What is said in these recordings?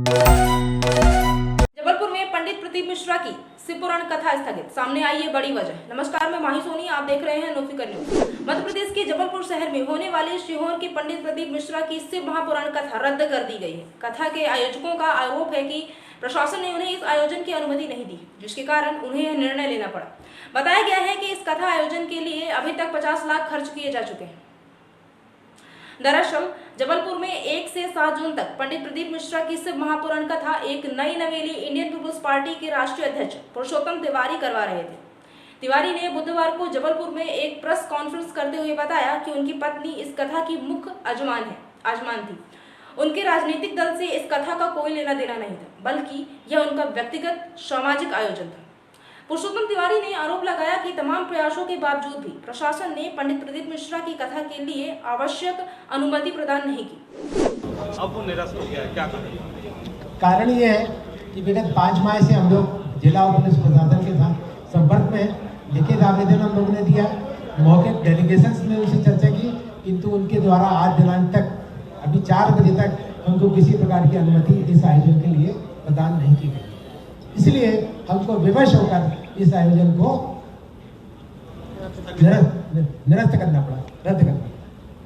जबलपुर में पंडित प्रदीप मिश्रा की शिव पुराण कथा स्थगित, सामने आई है बड़ी वजह। नमस्कार, मैं माही सोनी, आप देख रहे हैं नोफिकर न्यूज। मध्य प्रदेश के जबलपुर शहर में होने वाले सीहोर की पंडित प्रदीप मिश्रा की शिव महापुराण कथा रद्द कर दी गई है। कथा के आयोजकों का आरोप है कि प्रशासन ने उन्हें इस आयोजन की अनुमति नहीं दी, जिसके कारण उन्हें यह निर्णय लेना पड़ा। बताया गया है कि इस कथा आयोजन के लिए अभी तक 50 लाख खर्च किए जा चुके हैं। दरअसल जबलपुर में 1 से 7 जून तक पंडित प्रदीप मिश्रा की शिव महापुराण कथा एक नई नवेली इंडियन पीपुल्स पार्टी के राष्ट्रीय अध्यक्ष पुरुषोत्तम तिवारी करवा रहे थे। तिवारी ने बुधवार को जबलपुर में एक प्रेस कॉन्फ्रेंस करते हुए बताया कि उनकी पत्नी इस कथा की मुख्य आजमान थी। उनके राजनीतिक दल से इस कथा का कोई लेना देना नहीं था, बल्कि यह उनका व्यक्तिगत सामाजिक आयोजन था। पुरुषोत्तम तिवारी ने आरोप लगाया कि तमाम प्रयासों के बावजूद भी प्रशासन ने पंडित प्रदीप मिश्रा की कथा के लिए आवश्यक अनुमति प्रदान नहीं की। अब वो निरस्त हो गया है, क्या कारण ये है कि विगत 5 माह से हम लोग जिला और पुलिस प्रशासन के साथ संपर्क में हैं। लिखित आवेदन हम लोगों ने दिया, मौखिक डेलीगेशंस में उनसे चर्चा की, किंतु उनके द्वारा आज दिनांक तक अभी 4 बजे तक हमको किसी प्रकार की अनुमति इस आयोजन के लिए प्रदान नहीं की गई। इसलिए हमको विवश होकर इस आयोजन को निरस्त करना पड़ा, रद्द करना पड़ा।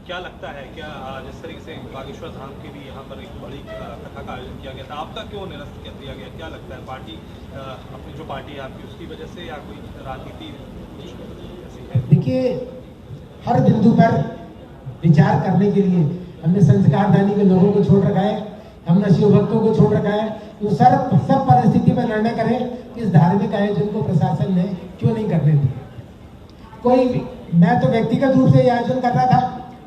क्या लगता है, क्या जिस तरीके से बागेश्वर धाम के भी यहाँ पर एक बड़ी कथा का आयोजन किया गया था, आपका क्यों निरस्त कर दिया गया? क्या लगता है, पार्टी अपनी जो पार्टी है आपकी उसकी वजह से या कोई राजनीति ऐसी है? देखिए, हर बिंदु पर विचार करने के लिए हमने संस्कारदानी के लोगों को छोड़ रखा है, हमने शिव भक्तों को छोड़ रखा है। तो सब परिस्थिति में निर्णय करें कि इस धार्मिक आयोजन को प्रशासन ने क्यों नहीं करने दिया। मैं तो व्यक्तिगत रूप से ये आयोजन कर रहा था,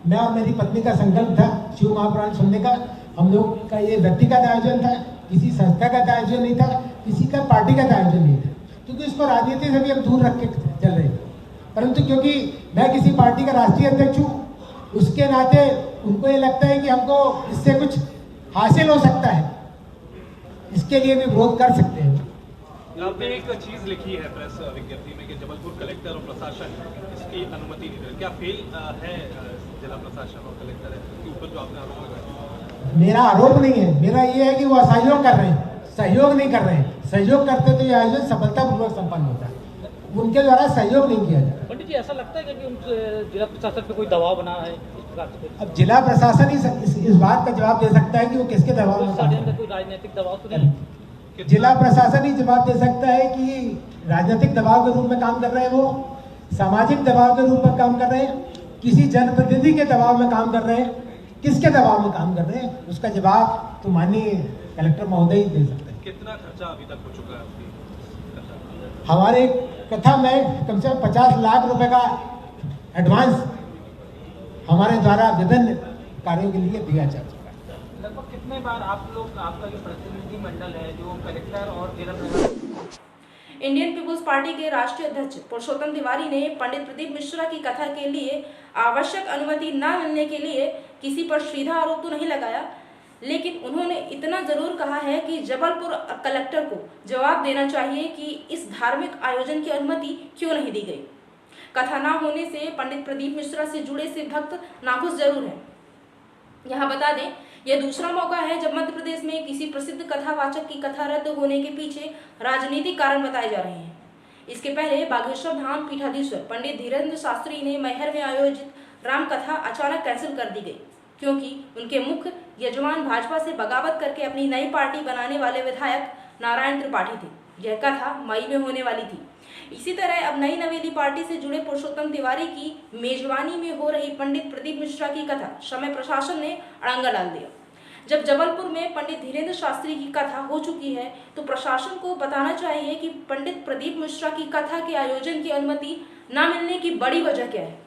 मैं और मेरी पत्नी का संकल्प था शिव महापुराण सुनने का। हम लोग का ये व्यक्तिगत आयोजन था, किसी संस्था का आयोजन नहीं था, किसी का पार्टी का आयोजन नहीं था, क्योंकि इसको राजनीति से भी हम दूर रख के चल रहे हैं। परंतु क्योंकि मैं किसी पार्टी का राष्ट्रीय अध्यक्ष हूँ, उसके नाते उनको ये लगता है कि हमको इससे कुछ हासिल हो सकता है, इसके लिए भी विरोध कर सकते हैं। आपने एक चीज लिखी है प्रेस विज्ञप्ति में कि जबलपुर कलेक्टर और प्रशासन इसकी अनुमति नहीं दे रहे। क्या फेल है जिला प्रशासन और कलेक्टर के ऊपर जो आपने आरोप लगाया? मेरा आरोप नहीं है, मेरा ये है कि वो असहयोग कर रहे हैं, सहयोग नहीं कर रहे हैं। सहयोग करते तो ये आयोजन सफलतापूर्वक संपन्न होता है, उनके द्वारा सहयोग नहीं किया जाता। पंडित जी, ऐसा लगता है कि जिला प्रशासन पे कोई दबाव बना है? अब जिला प्रशासन ही इस बात का जवाब दे सकता है कि वो किसके दबाव में काम कर रहा है। कोई राजनीतिक दबाव तो नहीं? जिला प्रशासन ही जवाब दे सकता है कि राजनीतिक दबाव के रूप में काम कर रहे हैं, वो सामाजिक दबाव के रूप में काम कर रहे हैं, किसी जनप्रतिनिधि के दबाव में काम कर रहे हैं, किसके दबाव में काम कर रहे हैं, उसका जवाब तो माननीय कलेक्टर महोदय ही दे सकते हैं। कितना खर्चा अभी तक हो चुका है? हमारे कथा में कम से कम 50 लाख रुपए का एडवांस हमारे द्वारा विभिन्न कार्यों के लिए दिया जा चुका है। लगभग कितने बार आप लोग, आपका जो प्रतिनिधि मंडल है जो कलेक्टर और जिला प्रशासन। इंडियन पीपुल्स पार्टी के राष्ट्रीय अध्यक्ष पुरुषोत्तम तिवारी ने पंडित प्रदीप मिश्रा की कथा के लिए आवश्यक अनुमति न मिलने के लिए किसी पर सीधा आरोप तो नहीं लगाया, लेकिन उन्होंने इतना जरूर कहा है कि जबलपुर कलेक्टर को जवाब देना चाहिए कि इस धार्मिक आयोजन की अनुमति क्यों नहीं दी गई। कथा न होने से पंडित प्रदीप मिश्रा से जुड़े शिव भक्त नाखुश जरूर हैं। यहाँ बता दें, यह दूसरा मौका है जब मध्य प्रदेश में किसी प्रसिद्ध कथावाचक की कथा रद्द होने के पीछे राजनीतिक कारण बताए जा रहे हैं। इसके पहले बागेश्वर धाम पीठाधीश्वर पंडित धीरेन्द्र शास्त्री ने मैहर में आयोजित राम कथा अचानक कैंसिल कर दी गई, क्योंकि उनके मुख्य यजमान भाजपा से बगावत करके अपनी नई पार्टी बनाने वाले विधायक नारायण त्रिपाठी थे। यह कथा मई में होने वाली थी। इसी तरह अब नई नवेली पार्टी से जुड़े पुरुषोत्तम तिवारी की मेजबानी में हो रही पंडित प्रदीप मिश्रा की कथा समय प्रशासन ने अड़ंगा डाल दिया। जब जबलपुर में पंडित धीरेन्द्र शास्त्री की कथा हो चुकी है, तो प्रशासन को बताना चाहिए कि पंडित प्रदीप मिश्रा की कथा के आयोजन की अनुमति न मिलने की बड़ी वजह क्या है।